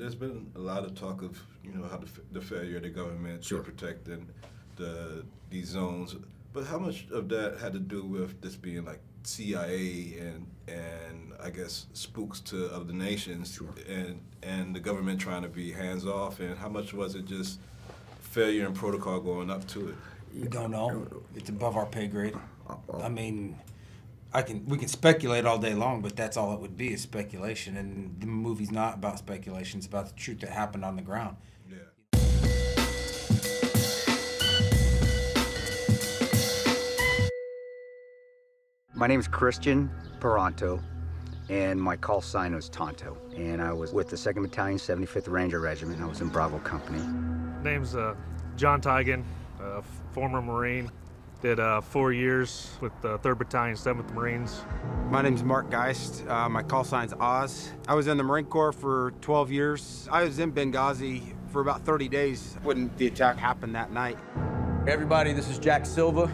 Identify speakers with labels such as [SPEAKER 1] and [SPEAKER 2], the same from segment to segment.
[SPEAKER 1] there's been a lot of talk of how the failure of the government
[SPEAKER 2] Sure.
[SPEAKER 1] to protect these zones, but how much of that had to do with this being like CIA and I guess spooks to other nations,
[SPEAKER 2] Sure.
[SPEAKER 1] and the government trying to be hands off, and how much was it just failure and protocol going up to it?
[SPEAKER 3] We don't know. It's above our pay grade. I mean, we can speculate all day long, but that's all it would be is speculation. And the movie's not about speculation. It's about the truth that happened on the ground.
[SPEAKER 1] Yeah.
[SPEAKER 2] My name is Christian Paronto, and my call sign was Tanto. And I was with the 2nd Battalion, 75th Ranger Regiment. I was in Bravo Company.
[SPEAKER 4] Name's John Tiegen, former Marine. Did 4 years with the 3rd Battalion, 7th Marines.
[SPEAKER 5] My name's Mark Geist. My call sign's Oz. I was in the Marine Corps for 12 years. I was in Benghazi for about 30 days when the attack happened that night.
[SPEAKER 6] Hey everybody, this is Jack Silva.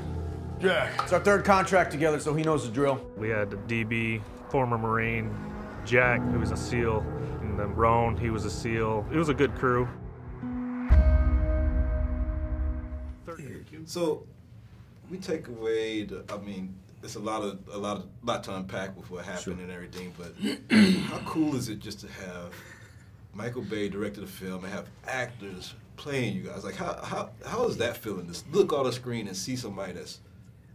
[SPEAKER 6] Jack. It's our 3rd contract together, so he knows the drill.
[SPEAKER 4] We had a DB, former Marine, Jack, who was a SEAL, and then Roan, he was a SEAL. It was a good crew.
[SPEAKER 1] So we take away it's a lot to unpack with what happened. Sure. And everything, but how cool is it just to have Michael Bay directed a film and have actors playing you guys? Like how is that feeling? To look on the screen and see somebody that's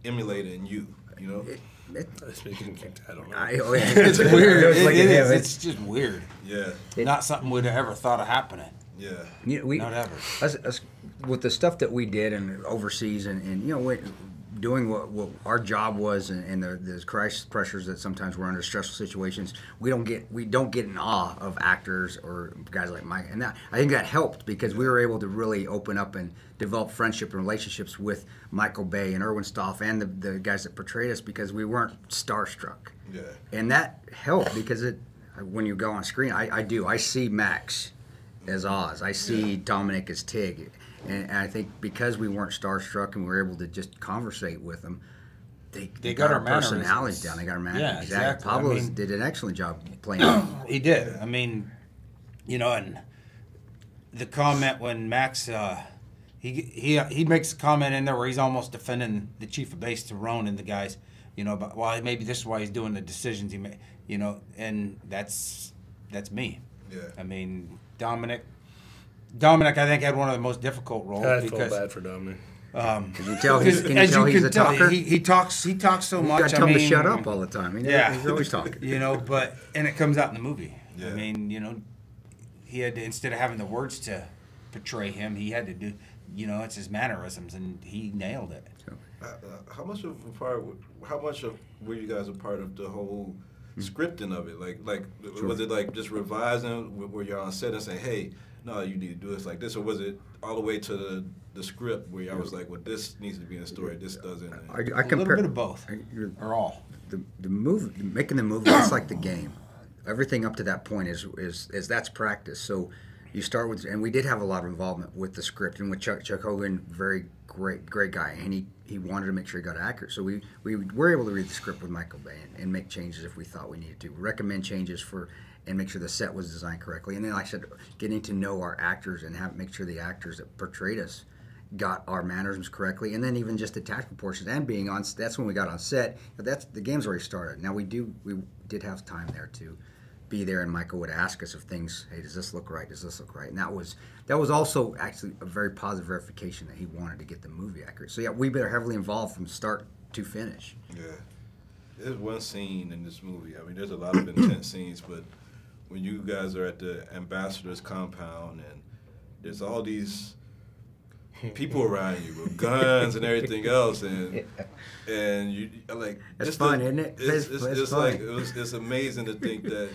[SPEAKER 1] emulating you, you know?
[SPEAKER 7] I don't know.
[SPEAKER 3] It's weird. It is. It's just weird.
[SPEAKER 1] Yeah.
[SPEAKER 3] Not something we'd ever thought of happening.
[SPEAKER 1] Yeah.
[SPEAKER 3] Not ever.
[SPEAKER 2] Us, with the stuff that we did and overseas and doing what our job was and the crisis pressures that sometimes we're under, stressful situations, we don't get in awe of actors or guys like Mike, and I think that helped because we were able to really open up and develop friendship and relationships with Michael Bay and Erwin Stoff and the guys that portrayed us because we weren't starstruck.
[SPEAKER 1] Yeah. And
[SPEAKER 2] that helped because when you go on screen, I see Max as Oz, I see Dominic as Tig. And I think because we weren't starstruck and we were able to just conversate with them, they got our personalities down. They got our mannerisms.
[SPEAKER 3] Yeah, exactly.
[SPEAKER 2] Pablo did an excellent job playing.
[SPEAKER 3] He did. I mean, and the comment when Max, he makes a comment in there where he's almost defending the chief of base to Roan and the guys, about well maybe this is why he's doing the decisions he made, and that's me.
[SPEAKER 1] Yeah.
[SPEAKER 3] I mean, Dominic, I think, had one of the most difficult roles.
[SPEAKER 7] I feel bad for Dominic.
[SPEAKER 2] Can you tell he's a talker?
[SPEAKER 3] He talks so much.
[SPEAKER 2] You got to tell him to shut up all the time. He's always talking.
[SPEAKER 3] And it comes out in the movie.
[SPEAKER 1] Yeah.
[SPEAKER 3] I mean, he had to, instead of having the words to portray him, he had to do, it's his mannerisms, and he nailed it.
[SPEAKER 1] How much were you guys a part of the whole scripting of it? Like sure. Was it like just revising where you're on set and saying, hey, no, you need to do this like this, or was it all the way to the script where I was like, well, this needs to be in the story, this doesn't?
[SPEAKER 2] I
[SPEAKER 3] a little bit of both, or all.
[SPEAKER 2] The movie, making the movie, it's like the game. Everything up to that point is that's practice. So you start with, and we did have a lot of involvement with the script and with Chuck Hogan, very great guy, and he wanted to make sure he got accurate. So we were able to read the script with Michael Bay and make changes if we thought we needed to, recommend changes and make sure the set was designed correctly. And then, like I said, getting to know our actors and make sure the actors that portrayed us got our mannerisms correctly. And then even just the tactical portions and being on, that's when we got on set. But the game's already started. Now we did have time there to be there, and Michael would ask us of things. Hey, does this look right? Does this look right? And that was also actually a very positive verification that he wanted to get the movie accurate. So yeah, we've been heavily involved from start to finish.
[SPEAKER 1] Yeah, there's one scene in this movie. I mean, there's a lot of intense scenes, but when you guys are at the ambassador's compound and there's all these people around you with guns and everything else, and you like
[SPEAKER 2] it's fun, isn't it?
[SPEAKER 1] It's like it's amazing to think that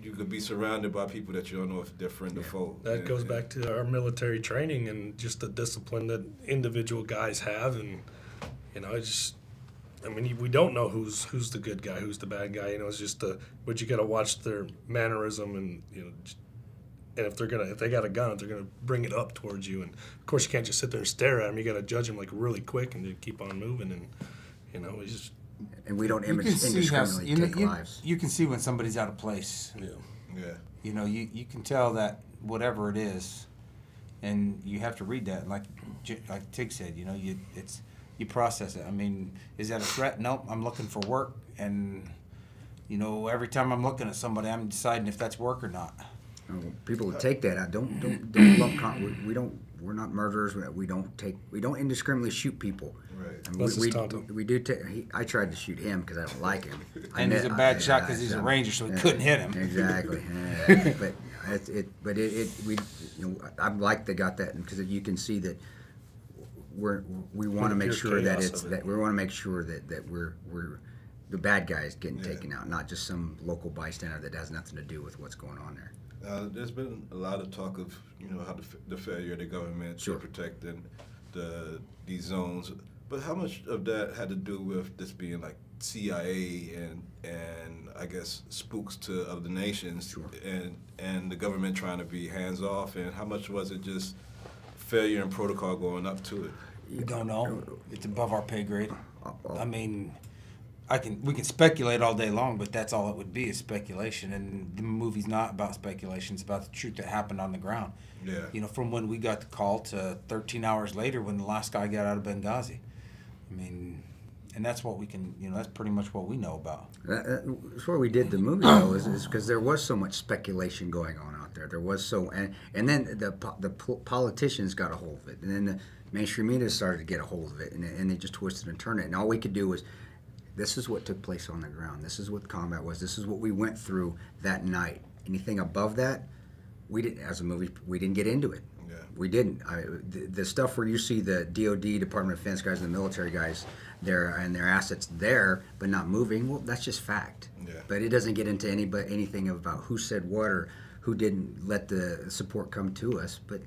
[SPEAKER 1] you could be surrounded by people that you don't know if they're friend or foe.
[SPEAKER 7] That goes back to our military training and just the discipline that individual guys have, and we don't know who's the good guy, who's the bad guy. It's just but you got to watch their mannerism, and and if they got a gun, they're gonna bring it up towards you, and of course you can't just sit there and stare at them. You got to judge them like really quick and just keep on moving, and it's just.
[SPEAKER 2] And we don't indiscriminately take lives.
[SPEAKER 3] You can see when somebody's out of place.
[SPEAKER 7] Yeah.
[SPEAKER 1] Yeah.
[SPEAKER 3] You know, you can tell that whatever it is, and you have to read that. Like Tig said, you know, you process it. I mean, is that a threat? Nope. I'm looking for work, and you know, every time I'm looking at somebody, I'm deciding if that's work or not.
[SPEAKER 2] People would take that. I don't lump. We're not murderers. We don't indiscriminately shoot people.
[SPEAKER 1] Right.
[SPEAKER 2] And we do. I tried to shoot him because I don't like him.
[SPEAKER 3] And he's a bad shot because he's a Ranger, so he couldn't hit him.
[SPEAKER 2] Exactly. I like they got that because you can see that we want to make sure that we're the bad guys getting taken out, not just some local bystander that has nothing to do with what's going on there.
[SPEAKER 1] There's been a lot of talk of how the failure of the government to protect these zones, but how much of that had to do with this being like CIA and I guess spooks to other nations and the government trying to be hands off, and how much was it just failure and protocol going up to it?
[SPEAKER 3] We don't know. It's above our pay grade. I mean, we can speculate all day long, but that's all it would be is speculation. And the movie's not about speculation; it's about the truth that happened on the ground.
[SPEAKER 1] Yeah.
[SPEAKER 3] You know, from when we got the call to 13 hours later when the last guy got out of Benghazi. I mean, and that's what we can. You know, that's pretty much what we know about.
[SPEAKER 2] That's why we did the movie, though, is because there was so much speculation going on out there. There was and then the politicians got a hold of it, and then the mainstream media started to get a hold of it, and they just twisted and turned it. And all we could do was, this is what took place on the ground. This is what combat was. This is what we went through that night. Anything above that, we didn't. As a movie, we didn't get into it.
[SPEAKER 1] Yeah.
[SPEAKER 2] We didn't. The stuff where you see the DOD, Department of Defense guys, and the military guys there and their assets there, but not moving. Well, that's just fact.
[SPEAKER 1] Yeah.
[SPEAKER 2] But it doesn't get into anything about who said what or who didn't let the support come to us. But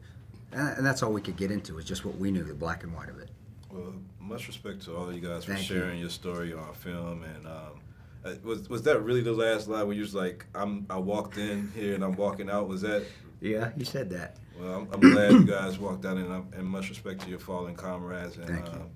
[SPEAKER 2] and that's all we could get into is just what we knew, the black and white of it.
[SPEAKER 1] Well, much respect to all of you guys for sharing your story on film. And was that really the last line where you was like, I walked in here and I'm walking out? Was that?
[SPEAKER 2] Yeah, you said that.
[SPEAKER 1] Well, I'm glad you guys walked out, and much respect to your fallen comrades. And
[SPEAKER 2] Thank you.